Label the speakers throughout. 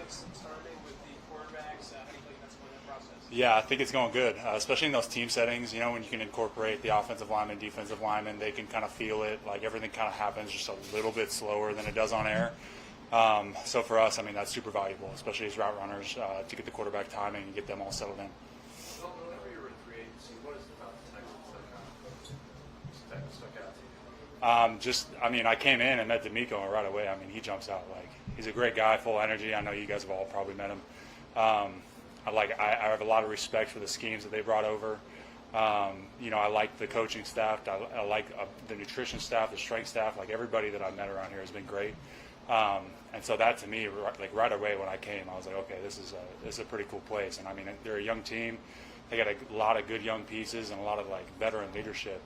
Speaker 1: like starting with the quarterbacks? How do you think that's going in that process?
Speaker 2: Yeah, I think it's going good, especially in those team settings. When you can incorporate the offensive lineman, defensive lineman, they can kind of feel it. Like everything kind of happens just a little bit slower than it does on air. So for us, that's super valuable, especially as route runners, to get the quarterback timing and get them all settled in.
Speaker 3: Well, whenever you were in free agency, what is it about the Texans that kind of stuck out to you?
Speaker 2: I came in and met DeMeco, and right away, he jumps out. Like, he's a great guy, full energy. I know you guys have all probably met him. I have a lot of respect for the schemes that they brought over. I like the coaching staff. I like the nutrition staff, the strength staff. Like, everybody that I've met around here has been great. And so that, to me, right away when I came, I was like, okay, this is a pretty cool place. And they're a young team. They got a lot of good young pieces and a lot of veteran leadership.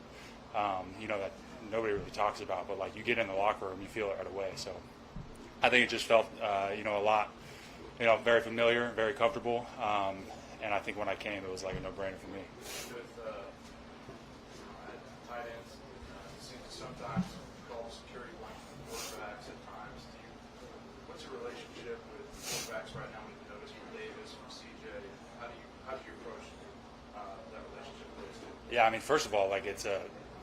Speaker 2: That nobody really talks about, but you get in the locker room, you feel it right away. So I think it just felt a lot, very familiar, very comfortable. And I think when I came, it was like a no-brainer for me.
Speaker 3: With tight ends, it seems to sometimes call security blank for quarterbacks at times. What's your relationship with quarterbacks right now? We've noticed from Davis, from CJ. How do you approach that relationship with those two?
Speaker 2: Yeah, first of all,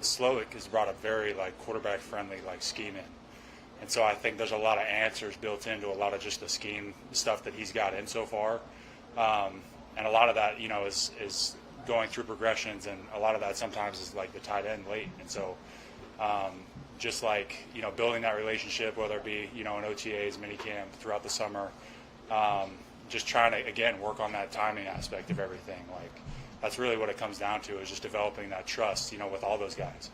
Speaker 2: Slowick has brought a very quarterback-friendly scheme in. And so I think there's a lot of answers built into a lot of just the scheme stuff that he's got in so far. And a lot of that, is going through progressions, and a lot of that sometimes is the tight end late. And so building that relationship, whether it be, in OTAs, minicamp, throughout the summer, just trying to, again, work on that timing aspect of everything. That's really what it comes down to, is just developing that trust, with all those guys.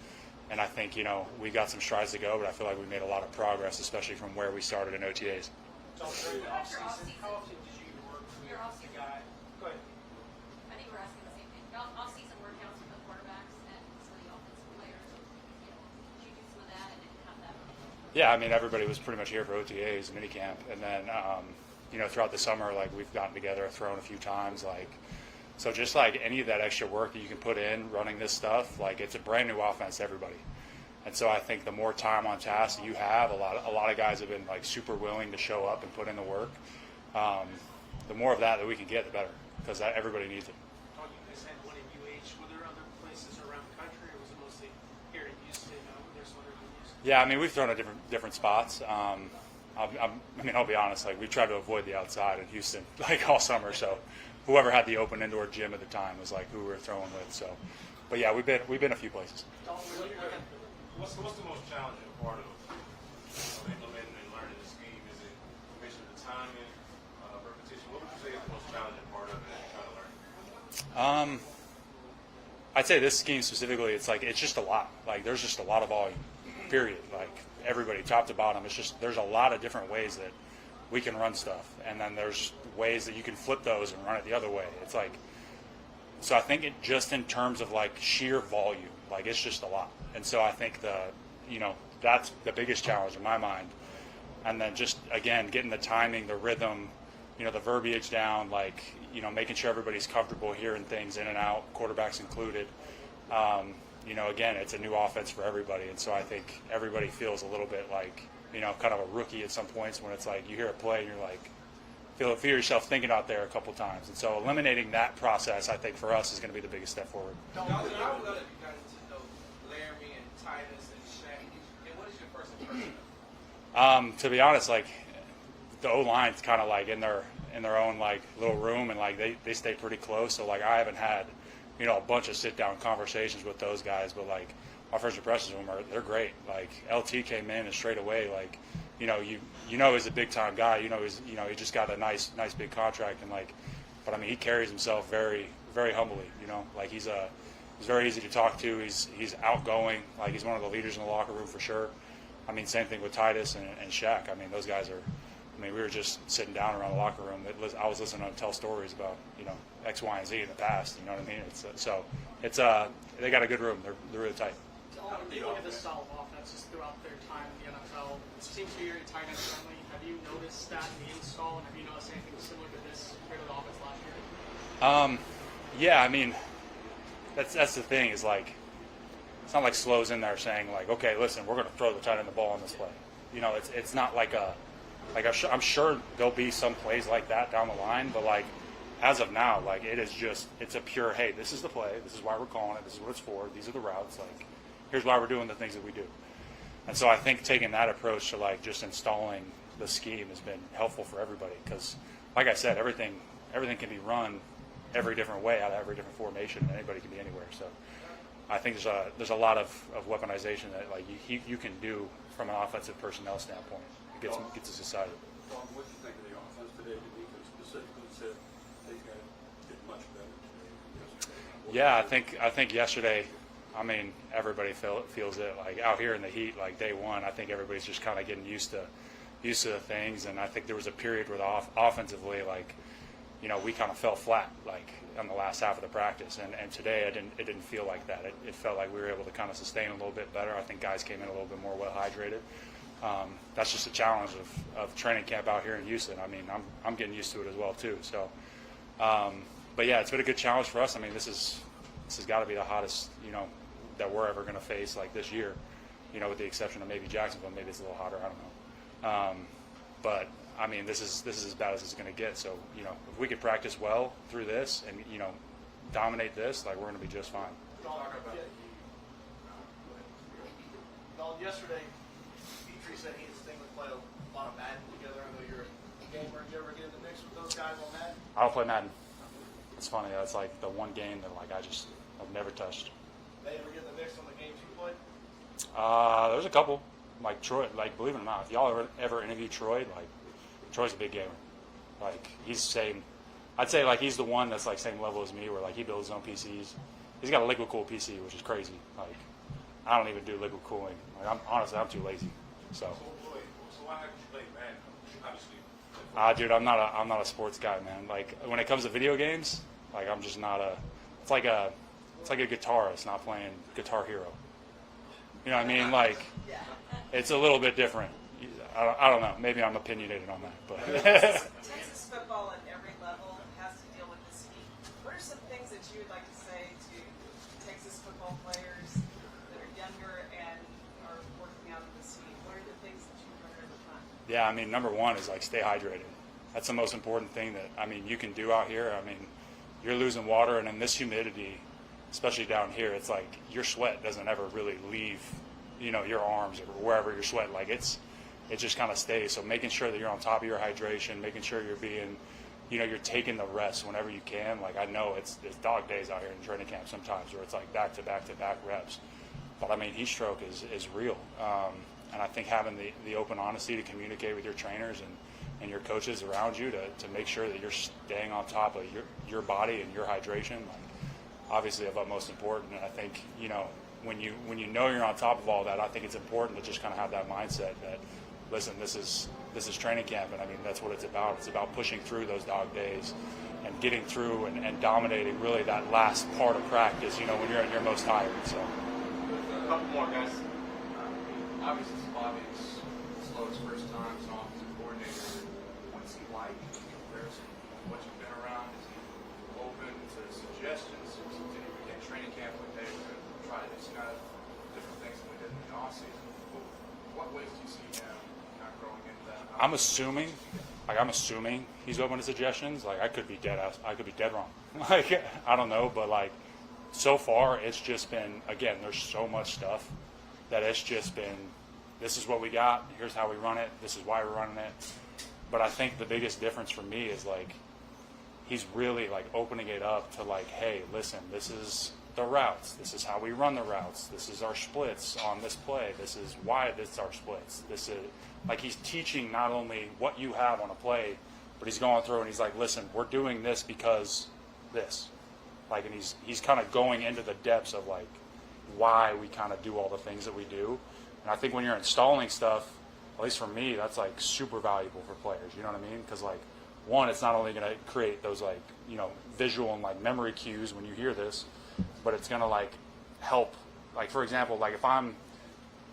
Speaker 2: And I think, we got some strides to go, but I feel like we made a lot of progress, especially from where we started in OTAs.
Speaker 1: So during the offseason, how often did you work with the guy? Go ahead.
Speaker 4: I think we're asking the same thing. Off-season workouts with the quarterbacks and some of the offensive players. Did you do some of that and have that?
Speaker 2: Yeah, everybody was pretty much here for OTAs, minicamp, and then throughout the summer, we've gotten together, thrown a few times, So just any of that extra work that you can put in running this stuff, it's a brand new offense to everybody. And so I think the more time on task that you have, a lot of guys have been super willing to show up and put in the work. The more of that we can get, the better, because everybody needs it.
Speaker 1: You guys had one in UH. Were there other places around the country, or was it mostly here in Houston? There's one in Houston.
Speaker 2: Yeah, we've thrown at different spots. I'll be honest. We've tried to avoid the outside in Houston all summer. So whoever had the open indoor gym at the time was who we were throwing with. So, but yeah, we've been a few places.
Speaker 3: What's the most challenging part of implementing and learning the scheme? Is it the timing, repetition? What would you say is the most challenging part of it and trying to learn?
Speaker 2: I'd say this scheme specifically, it's just a lot. There's just a lot of volume. Period. Everybody, top to bottom, there's a lot of different ways that we can run stuff, and then there's ways that you can flip those and run it the other way. It's so I think it just in terms of sheer volume, it's just a lot. And so I think that's the biggest challenge in my mind. And then just, again, getting the timing, the rhythm, the verbiage down, making sure everybody's comfortable hearing things in and out, quarterbacks included. Again, it's a new offense for everybody. And so I think everybody feels a little bit kind of a rookie at some points when it's you hear a play and you're feel yourself thinking out there a couple times. And so eliminating that process, I think, for us is going to be the biggest step forward.
Speaker 5: I would love if you guys to know Laramie and Titus and Shaq. And what is your first impression?
Speaker 2: To be honest, the O-line's kind of in their own little room, and they stay pretty close. So I haven't had a bunch of sit-down conversations with those guys, but my first impressions of them they're great. LT came in and straight away he's a big-time guy. He just got a nice big contract, and but he carries himself very, very humbly. He's very easy to talk to. He's outgoing. He's one of the leaders in the locker room for sure. Same thing with Titus and Shaq. Those guys are. We were just sitting down around the locker room. I was listening to them tell stories about X, Y, and Z in the past. You know what I mean? It's they got a good room. They're really tight.
Speaker 1: You look at this style of offenses throughout their time in the NFL. It seems to be very tight end friendly. Have you noticed that in the install, and have you noticed anything similar to this compared to the offense last year?
Speaker 2: Yeah, that's the thing is it's not Slo's in there saying okay, listen, we're going to throw the tight end the ball on this play. It's not Like I'm sure there'll be some plays like that down the line, but like as of now, like it's a pure, hey, this is the play, this is why we're calling it, this is what it's for, these are the routes, like here's why we're doing the things that we do. And so I think taking that approach to like just installing the scheme has been helpful for everybody because, like I said, everything can be run every different way out of every different formation, and anybody can be anywhere. So I think there's a lot of weaponization that like you can do from an offensive personnel standpoint. It gets us excited.
Speaker 6: What do you think of the offense today? DeMeco specifically said they did much better today than yesterday.
Speaker 2: Yeah, I think yesterday, I mean, everybody feels it. Like out here in the heat, like day one, I think everybody's just kind of getting used to the things. And I think there was a period where offensively, like, you know, we kind of fell flat, like on the last half of the practice. And today, it didn't feel like that. It felt like we were able to kind of sustain a little bit better. I think guys came in a little bit more well hydrated. That's just a challenge of training camp out here in Houston. I mean, I'm getting used to it as well too. So, but yeah, it's been a good challenge for us. I mean, this has got to be the hottest, you know, that we're ever going to face like this year. You know, with the exception of maybe Jacksonville, maybe it's a little hotter. I don't know. But I mean, this is as bad as it's going to get. So, you know, if we could practice well through this and, you know, dominate this, like we're going to be just fine.
Speaker 3: Talk about
Speaker 7: Dalton, yesterday, Petrie said he and Sting would play a lot of Madden together. I know you're a gamer. Did you ever get in the mix with those guys on Madden?
Speaker 2: I don't play Madden. It's funny. That's like the one game that like I've never touched.
Speaker 7: They ever get in the mix on the games you played?
Speaker 2: There's a couple. Like Troy, like believe it or not, if y'all ever interview Troy, like Troy's a big gamer. Like he's same. I'd say like he's the one that's like same level as me, where like he builds his own PCs. He's got a liquid cool PC, which is crazy. Like I don't even do liquid cooling. Like I'm too lazy. So.
Speaker 6: So why haven't you played Madden? Obviously.
Speaker 2: Dude, I'm not a sports guy, man. Like when it comes to video games, like I'm just not a. It's like a guitarist not playing Guitar Hero. You know what I mean? Like it's a little bit different. I don't know. Maybe I'm opinionated on that, but.
Speaker 8: Texas football at every level has to deal with this heat. What are some things that you would like to say to Texas football players that are younger and are working out in this heat? What are the things that you've learned over time?
Speaker 2: Yeah, I mean, number one is like stay hydrated. That's the most important thing that you can do out here. I mean, you're losing water, and in this humidity, especially down here, it's like your sweat doesn't ever really leave, you know, your arms or wherever you're sweating. Like it just kind of stays. So making sure that you're on top of your hydration, making sure you're being, you know, you're taking the rest whenever you can. Like I know it's dog days out here in training camp sometimes where it's like back to back to back reps. But I mean, heat stroke is real. And I think having the open honesty to communicate with your trainers and your coaches around you to make sure that you're staying on top of your body and your hydration, like, obviously of utmost importance. And I think, you know, when you know you're on top of all that, I think it's important to just kind of have that mindset that, listen, this is training camp, and I mean that's what it's about. It's about pushing through those dog days and getting through and dominating really that last part of practice, you know, when you're at your most tired. So.
Speaker 3: A couple more guys. Obviously, Bobby's slow his first time as an offensive coordinator. What's he like in comparison to what you've been around? Is he open to suggestions? Is he in training camp with Dave to try this kind of different things than we did in the offseason? What ways do you see him kind of growing into that?
Speaker 2: I'm assuming he's open to suggestions. Like I could be dead wrong. Like I don't know, but like so far it's just been, again, there's so much stuff that it's just been, this is what we got, here's how we run it, this is why we're running it. But I think the biggest difference for me is like he's really like opening it up to like, hey, listen, this is the routes, this is how we run the routes, this is our splits on this play, this is why this is our splits. This is like he's teaching not only what you have on a play, but he's going through and he's like, listen, we're doing this because this. Like, and he's kind of going into the depths of like why we kind of do all the things that we do. And I think when you're installing stuff, at least for me, that's like super valuable for players. You know what I mean? Because like, one, it's not only going to create those like, you know, visual and like memory cues when you hear this, but it's going to like help. Like for example, like if I'm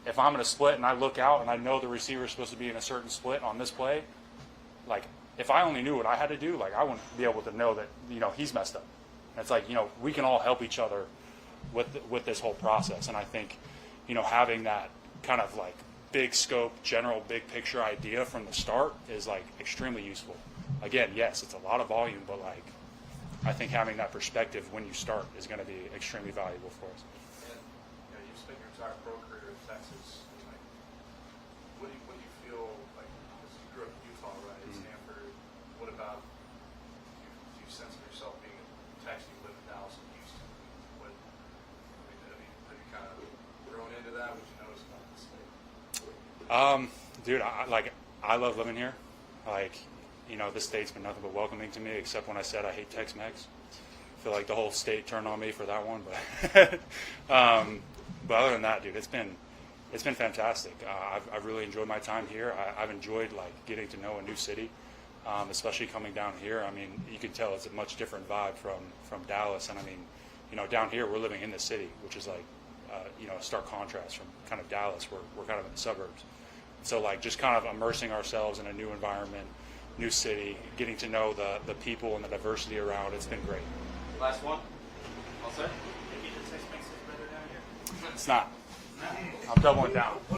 Speaker 2: in a split and I look out and I know the receiver is supposed to be in a certain split on this play, like if I only knew what I had to do, like I wouldn't be able to know that, you know, he's messed up. And it's like, you know, we can all help each other with this whole process. And I think, you know, having that kind of like big scope, general big picture idea from the start is like extremely useful. Again, yes, it's a lot of volume, but like I think having that perspective when you start is going to be extremely valuable for us.
Speaker 3: And you've spent your entire pro career in Texas. Like, what do you feel like? Because you grew up in Utah, right? At Stanford. What about? Do you sense of yourself being in Texas? You live in Dallas and Houston. What? Have you kind of grown into that? What you notice about the state?
Speaker 2: Dude, I love living here. Like, this state's been nothing but welcoming to me, except when I said I hate Tex-Mex. I feel like the whole state turned on me for that one, but but other than that, dude, it's been fantastic. I've really enjoyed my time here. I've enjoyed like getting to know a new city, especially coming down here. I mean, you can tell it's a much different vibe from Dallas, and I mean, down here we're living in the city, which is like a stark contrast from kind of Dallas, where we're kind of in the suburbs. So like just kind of immersing ourselves in a new environment, new city, getting to know the people and the diversity around. It's been great.
Speaker 5: Last one. All set?
Speaker 1: Maybe the Tex-Mex is better down here.
Speaker 2: It's not. I'm doubling down.